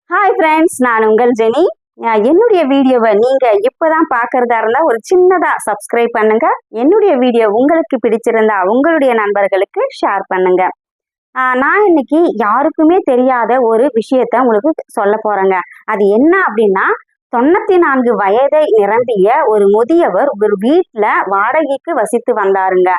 Hi friends, நான் உங்கள் Jenny. என்னுடைய வீடியோவை நீங்கள் இப்போ தான் பார்க்குறதா இருந்தால் ஒரு சின்னதாக சப்ஸ்கிரைப் பண்ணுங்க. என்னுடைய வீடியோ உங்களுக்கு பிடிச்சிருந்தா உங்களுடைய நண்பர்களுக்கு ஷேர் பண்ணுங்க. நான் இன்னைக்கு யாருக்குமே தெரியாத ஒரு விஷயத்த உங்களுக்கு சொல்ல போகிறேங்க. அது என்ன அப்படின்னா, 94 வயதை நிரம்பிய ஒரு முதியவர் ஒரு வீட்டில் வாடகைக்கு வசித்து வந்தாருங்க.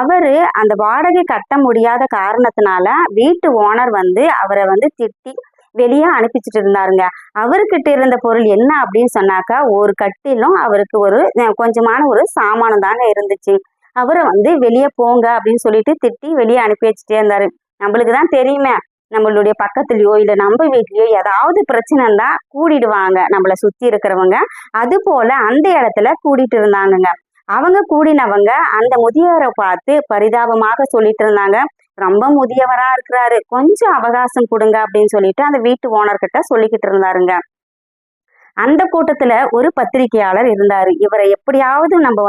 அவரு அந்த வாடகை கட்ட முடியாத காரணத்தினால வீட்டு ஓனர் அவரை திட்டி வெளியே அனுப்பிச்சிட்டு இருந்தாருங்க. அவர்கிட்ட இருந்த பொருள் என்ன அப்படின்னு சொன்னாக்கா, ஒரு கட்டிலும் அவருக்கு ஒரு கொஞ்சமான ஒரு சாமானம் தாங்க இருந்துச்சு. அவரை வெளியே போங்க அப்படின்னு சொல்லிட்டு திட்டி வெளியே அனுப்பி வச்சுட்டே இருந்தாரு. நம்மளுக்கு தான் தெரியுமே, நம்மளுடைய பக்கத்துலயோ இல்ல நம்ம வீட்லயோ ஏதாவது பிரச்சனைன்னா கூடிடுவாங்க நம்மளை சுத்தி இருக்கிறவங்க. அது போல அந்த இடத்துல கூடிட்டு இருந்தாங்கங்க. அவங்க கூடினவங்க அந்த முதியவரை பார்த்து பரிதாபமாக சொல்லிட்டு இருந்தாங்க, ரொம்ப முதியவரா இருக்கிறாரு, கொஞ்சம் அவகாசம் கொடுங்க அப்படின்னு சொல்லிட்டு அந்த வீட்டு ஓனர்கிட்ட சொல்லிக்கிட்டு இருந்தாருங்க. அந்த கூட்டத்துல ஒரு பத்திரிகையாளர் இருந்தாரு. இவரை எப்படியாவது நம்ம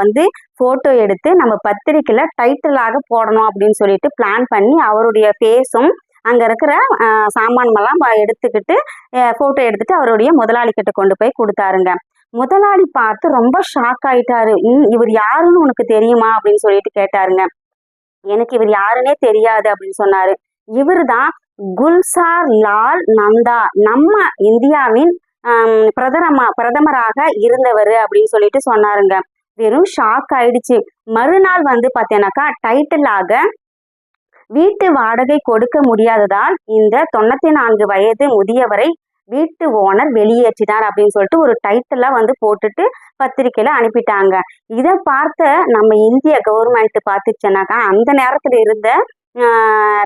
போட்டோ எடுத்து நம்ம பத்திரிக்கையில டைட்டிலாக போடணும் அப்படின்னு சொல்லிட்டு பிளான் பண்ணி அவருடைய பேஸும் அங்க இருக்கிற சாமான்மெல்லாம் எடுத்துக்கிட்டு போட்டோ எடுத்துட்டு அவருடைய முதலாளி கிட்ட கொண்டு போய் கொடுத்தாருங்க. முதலாளி பார்த்து ரொம்ப ஷாக் ஆயிட்டாரு. இவர் யாருன்னு உனக்கு தெரியுமா அப்படின்னு சொல்லிட்டு கேட்டாருங்க. எனக்கு இவர் யாருன்னே தெரியாது அப்படின்னு சொன்னாரு. இவர் தான் குல்சார் லால் நந்தா, நம்ம இந்தியாவின் பிரதமராக இருந்தவர் அப்படின்னு சொல்லிட்டு சொன்னாருங்க. வெறும் ஷாக் ஆயிடுச்சு. மறுநாள் பார்த்தேனாக்கா டைட்டிலாக வீட்டு வாடகை கொடுக்க முடியாததால் இந்த 94 வயது முதியவரை வீட்டு ஓனர் வெளியேற்றினார் அப்படின்னு சொல்லிட்டு ஒரு டைட்டிலா போட்டுட்டு பத்திரிக்கையில அனுப்பிட்டாங்க. இதை பார்த்த நம்ம இந்திய கவர்மெண்ட் பார்த்துச்சுனாக்கா அந்த நேரத்துல இருந்த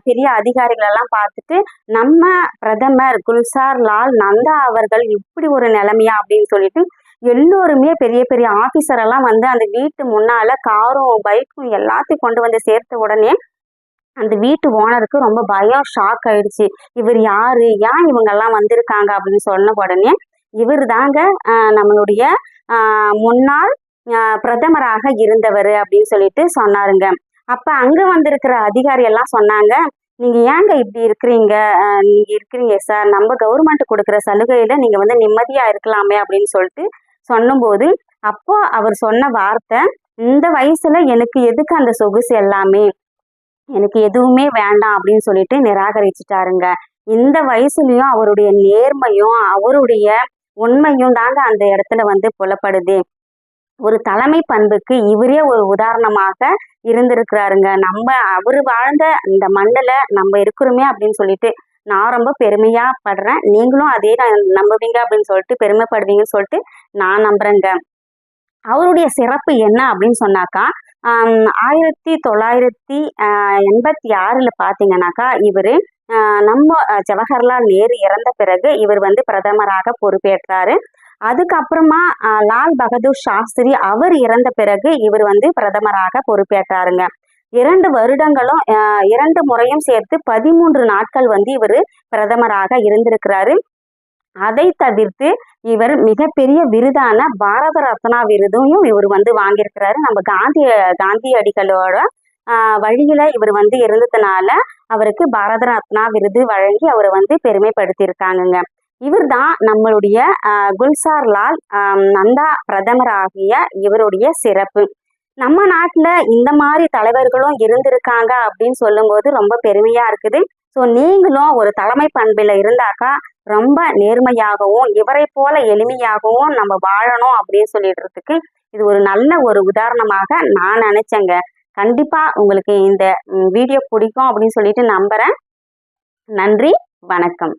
பெரிய அதிகாரிகள் எல்லாம் பார்த்துட்டு, நம்ம பிரதமர் குல்சார் லால் நந்தா அவர்கள் இப்படி ஒரு நிலைமையா அப்படின்னு சொல்லிட்டு எல்லோருமே பெரிய பெரிய ஆபீசர் எல்லாம் அந்த வீட்டு முன்னால காரும் பைக்கும் எல்லாத்தையும் கொண்டு சேர்த்த உடனே அந்த வீட்டு ஓனருக்கு ரொம்ப பயம், ஷாக் ஆயிடுச்சு. இவர் யாரு, ஏன் இவங்க எல்லாம் வந்திருக்காங்க அப்படின்னு சொன்ன உடனே இவர் தாங்க நம்மளுடைய முன்னாள் பிரதமராக இருந்தவர் அப்படின்னு சொல்லிட்டு சொன்னாருங்க. அப்ப அங்க வந்திருக்கிற அதிகாரி எல்லாம் சொன்னாங்க, நீங்க ஏங்க இப்படி இருக்கிறீங்க, நீங்க இருக்கிறீங்க சார், நம்ம கவர்மெண்ட் கொடுக்குற சலுகையில நீங்க நிம்மதியா இருக்கலாமே அப்படின்னு சொல்லிட்டு சொன்னும்போது, அப்போ அவர் சொன்ன வார்த்தை, இந்த வயசுல எனக்கு எதுக்கு அந்த சொகுசு எல்லாமே, எனக்கு எதுவுமே வேண்டாம் அப்படின்னு சொல்லிட்டு நிராகரிச்சுட்டாருங்க. இந்த வயசுலயும் அவருடைய நேர்மையும் அவருடைய உண்மையும் தாங்க அந்த இடத்துல புலப்படுது. ஒரு தலைமை பண்புக்கு இவரே ஒரு உதாரணமாக இருந்திருக்கிறாருங்க. அவரு வாழ்ந்த இந்த மண்ணுல நம்ம இருக்கிறோமே அப்படின்னு சொல்லிட்டு நான் ரொம்ப பெருமையா படுறேன். நீங்களும் அதே நம்புவீங்க அப்படின்னு சொல்லிட்டு பெருமைப்படுவீங்கன்னு சொல்லிட்டு நான் நம்புறேங்க. அவருடைய சிறப்பு என்ன அப்படின்னு சொன்னாக்கா, 1986 பார்த்தீங்கன்னாக்கா இவர் நம்ம ஜவஹர்லால் நேரு இறந்த பிறகு இவர் பிரதமராக பொறுப்பேற்றாரு. அதுக்கப்புறமா லால் பகதூர் சாஸ்திரி அவர் இறந்த பிறகு இவர் பிரதமராக பொறுப்பேற்றாருங்க. 2 வருடங்களும் 2 முறையும் சேர்த்து 13 நாட்கள் இவர் பிரதமராக இருந்திருக்கிறாரு. அதை தவிர்த்து இவர் மிகப்பெரிய விருதான பாரத ரத்னா விருதையும் இவர் வாங்கியிருக்கிறாரு. நம்ம காந்தியடிகளோட வழியில இவர் இருந்ததுனால அவருக்கு பாரத ரத்னா விருது வழங்கி அவர் பெருமைப்படுத்தியிருக்காங்கங்க. இவர் தான் நம்மளுடைய குல்சார் லால் நந்தா பிரதமர் ஆகிய இவருடைய சிறப்பு. நம்ம நாட்டுல இந்த மாதிரி தலைவர்களும் இருந்திருக்காங்க அப்படின்னு சொல்லும்போது ரொம்ப பெருமையா இருக்குது. ஸோ நீங்களும் ஒரு தலைமை பண்பில் இருந்தாக்கா ரொம்ப நேர்மையாகவும் இவரை போல எளிமையாகவும் நம்ம வாழணும் அப்படின்னு சொல்லிடுறதுக்கு இது ஒரு நல்ல ஒரு உதாரணமாக நான் நினைச்சேங்க. கண்டிப்பா உங்களுக்கு இந்த வீடியோ பிடிக்கும் அப்படின்னு சொல்லிட்டு நம்புறேன். நன்றி, வணக்கம்.